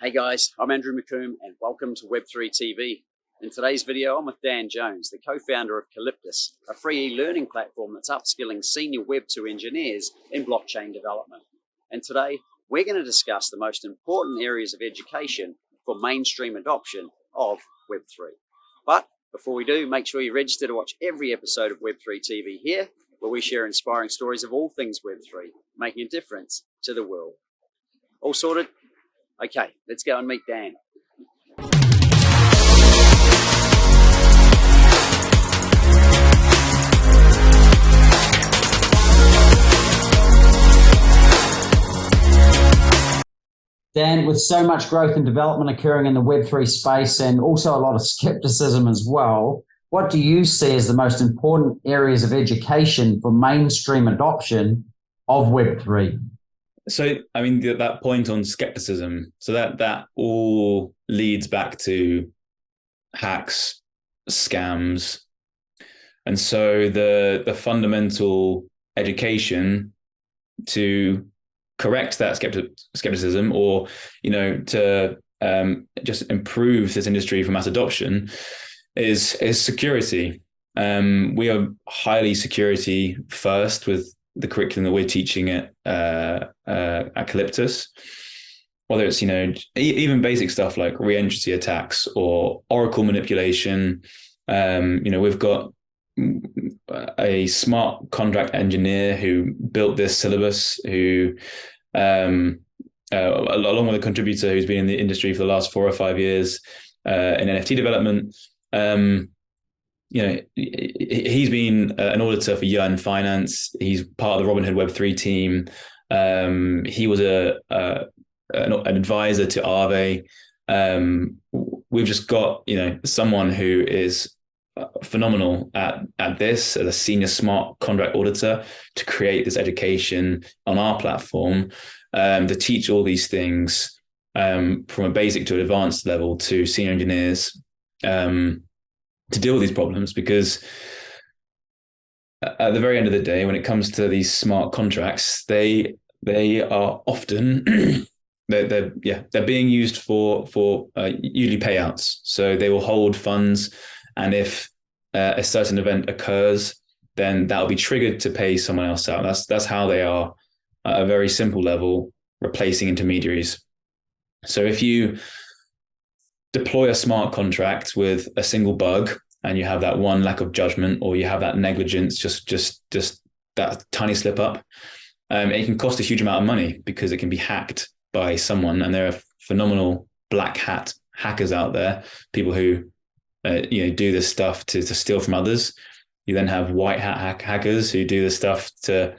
Hey guys, I'm Andrew McComb and welcome to Web3 TV. In today's video, I'm with Dan Jones, the co-founder of Calyptus, a free e-learning platform that's upskilling senior Web2 engineers in blockchain development. And today, we're going to discuss the most important areas of education for mainstream adoption of Web3. But before we do, make sure you register to watch every episode of Web3 TV here, where we share inspiring stories of all things Web3, making a difference to the world. All sorted? Okay, let's go and meet Dan. Dan, with so much growth and development occurring in the Web3 space and also a lot of skepticism as well, what do you see as the most important areas of education for mainstream adoption of Web3? So, I mean, that point on skepticism, so that all leads back to hacks, scams. And so the fundamental education to correct that skepticism or, to just improve this industry for mass adoption is security. We are highly security first with the curriculum that we're teaching at Calyptus, whether it's, even basic stuff like re-entry attacks or Oracle manipulation. We've got a smart contract engineer who built this syllabus, who, along with a contributor who's been in the industry for the last 4 or 5 years in NFT development. He's been an auditor for Yearn Finance. He's part of the Robinhood Web3 team. He was an advisor to Aave. We've just got, someone who is phenomenal at this as a senior smart contract auditor to create this education on our platform, to teach all these things from a basic to an advanced level to senior engineers, to deal with these problems, because at the very end of the day, when it comes to these smart contracts, they are often they're being used for usually payouts. So they will hold funds, and if a certain event occurs, then that will be triggered to pay someone else out. That's how they are, at a very simple level, replacing intermediaries. So if you deploy a smart contract with a single bug and you have that one lack of judgment, or you have that negligence, just that tiny slip up, it can cost a huge amount of money because it can be hacked by someone. And there are phenomenal black hat hackers out there, people who do this stuff to steal from others. You then have white hat hackers who do this stuff to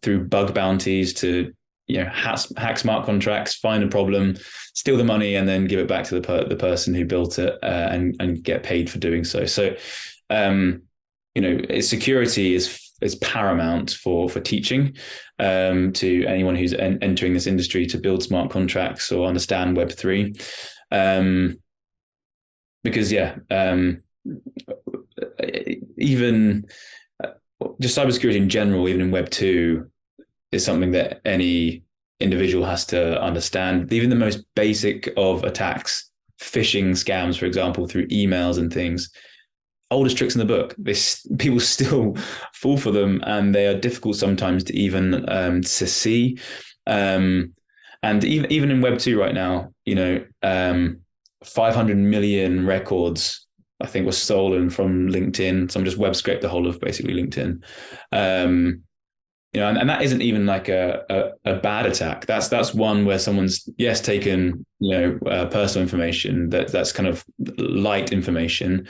through bug bounties to hack smart contracts, find a problem, steal the money, and then give it back to the person who built it, and get paid for doing so. So, security is paramount for teaching to anyone who's entering this industry to build smart contracts or understand Web3. Because even just cybersecurity in general, even in Web2, is something that any individual has to understand. Even the most basic of attacks, phishing scams, for example, through emails and things, oldest tricks in the book. People still fall for them, and they are difficult sometimes to even to see. And even in Web2 right now, 500 million records, I think, were stolen from LinkedIn. Someone just web scraped the whole of basically LinkedIn. And that isn't even like a bad attack. That's one where someone's taken personal information that's kind of light information,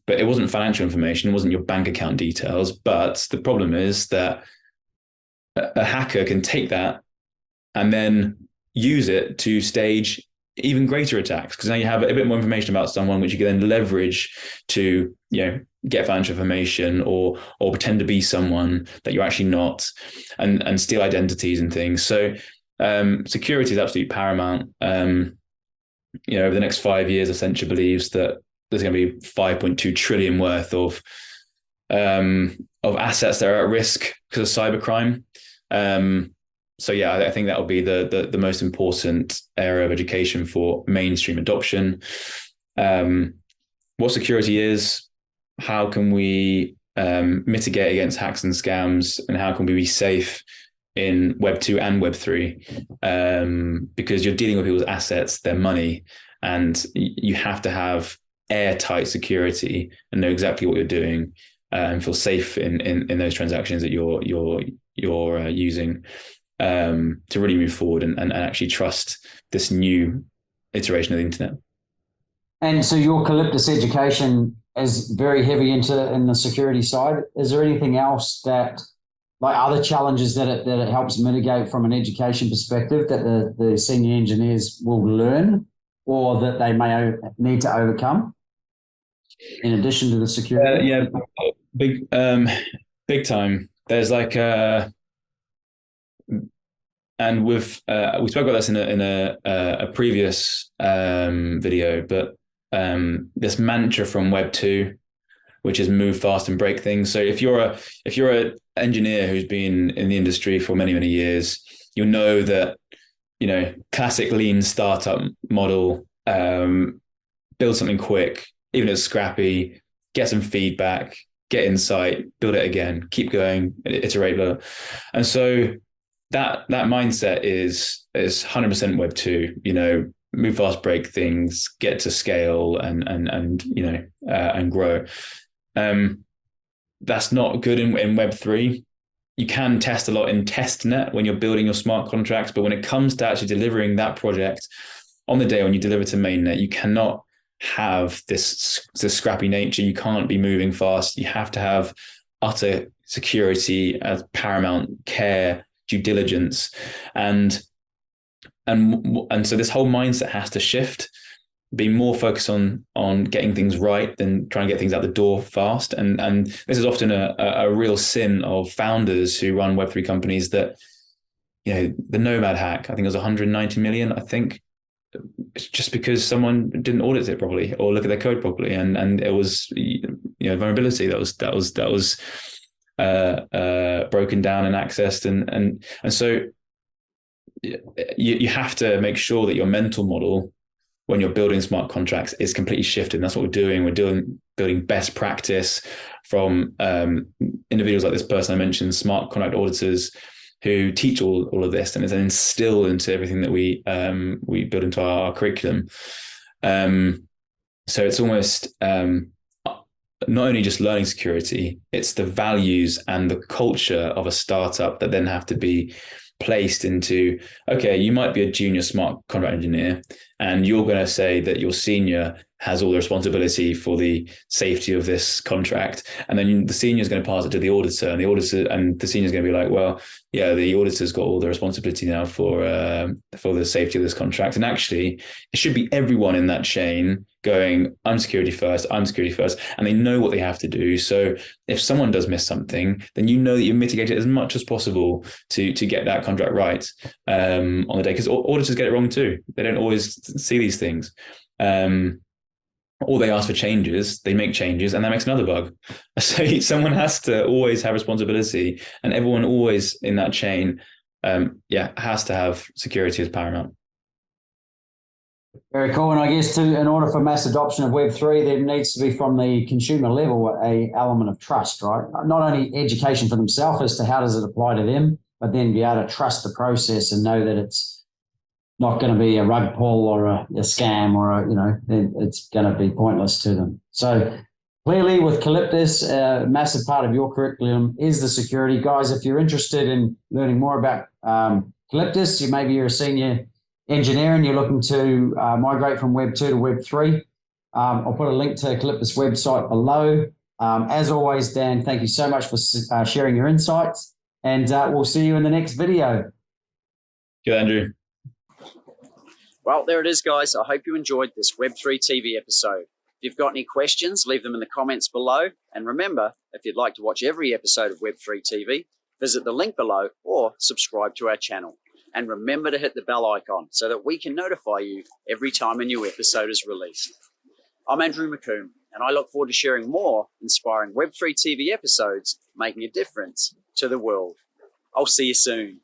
but it wasn't financial information. It wasn't your bank account details. But the problem is that a hacker can take that and then use it to stage even greater attacks, because now you have a bit more information about someone, which you can then leverage to get financial information or pretend to be someone that you're actually not, and steal identities and things. So security is absolutely paramount. Over the next 5 years, Accenture believes that there's going to be 5.2 trillion worth of assets that are at risk because of cybercrime. So yeah, I think that will be the most important area of education for mainstream adoption. What security is, how can we mitigate against hacks and scams, and how can we be safe in Web 2 and Web 3? Because you're dealing with people's assets, their money, and you have to have airtight security and know exactly what you're doing, and feel safe in those transactions that you're using, to really move forward and actually trust this new iteration of the internet. And so your Calyptus education is very heavy in the security side. Is there anything else that, like other challenges that it helps mitigate from an education perspective that the senior engineers will learn or that they may need to overcome in addition to the security? Yeah, big time. There's like and we spoke about this in a previous video, but this mantra from Web 2, which is move fast and break things. So if you're an engineer who's been in the industry for many years, you'll know that, classic lean startup model, build something quick, even if it's scrappy, get some feedback, get insight, build it again, keep going, iterate. And so that mindset is 100% Web 2, move fast, break things, get to scale and grow. That's not good in Web 3. You can test a lot in testnet when you're building your smart contracts, but when it comes to actually delivering that project on the day when you deliver to mainnet, you cannot have this scrappy nature. You can't be moving fast. You have to have utter security as paramount care, due diligence, and so this whole mindset has to shift, be more focused on getting things right than trying to get things out the door fast. And this is often a real sin of founders who run Web3 companies, that the Nomad hack, I think it was 190 million, I think, it's just because someone didn't audit it properly or look at their code properly, and it was vulnerability that was broken down and accessed, and so you have to make sure that your mental model when you're building smart contracts is completely shifted. And that's what we're doing. We're building best practice from individuals like this person I mentioned, smart contract auditors, who teach all of this and is then instilled into everything that we build into our curriculum. So it's almost not only just learning security, it's the values and the culture of a startup that then have to be placed into, okay, you might be a junior smart contract engineer and you're going to say that your senior has all the responsibility for the safety of this contract, and then the senior is going to pass it to the auditor, and the senior is going to be like, well, yeah, the auditor's got all the responsibility now for the safety of this contract. And actually it should be everyone in that chain going, I'm security first, and they know what they have to do. So if someone does miss something, then that you mitigate it as much as possible to get that contract right on the day, because auditors get it wrong too. They don't always see these things. Or they ask for changes, they make changes, and that makes another bug. So someone has to always have responsibility, and everyone always in that chain, has to have security as paramount. Very cool. And I guess in order for mass adoption of Web3, there needs to be from the consumer level a element of trust, right? Not only education for themselves as to how does it apply to them, but then be able to trust the process and know that it's not going to be a rug pull or a scam or it's going to be pointless to them. So clearly with Calyptus, a massive part of your curriculum is the security. Guys, if you're interested in learning more about Calyptus, maybe you're a senior engineer and you're looking to migrate from Web 2 to Web 3, I'll put a link to Calyptus website below. As always, Dan, thank you so much for sharing your insights, and we'll see you in the next video. Good, Andrew. Well, there it is, guys. I hope you enjoyed this Web3 TV episode. If you've got any questions, leave them in the comments below. And remember, if you'd like to watch every episode of Web3 TV, visit the link below or subscribe to our channel. And remember to hit the bell icon so that we can notify you every time a new episode is released. I'm Andrew McComb, and I look forward to sharing more inspiring Web3 TV episodes making a difference to the world. I'll see you soon.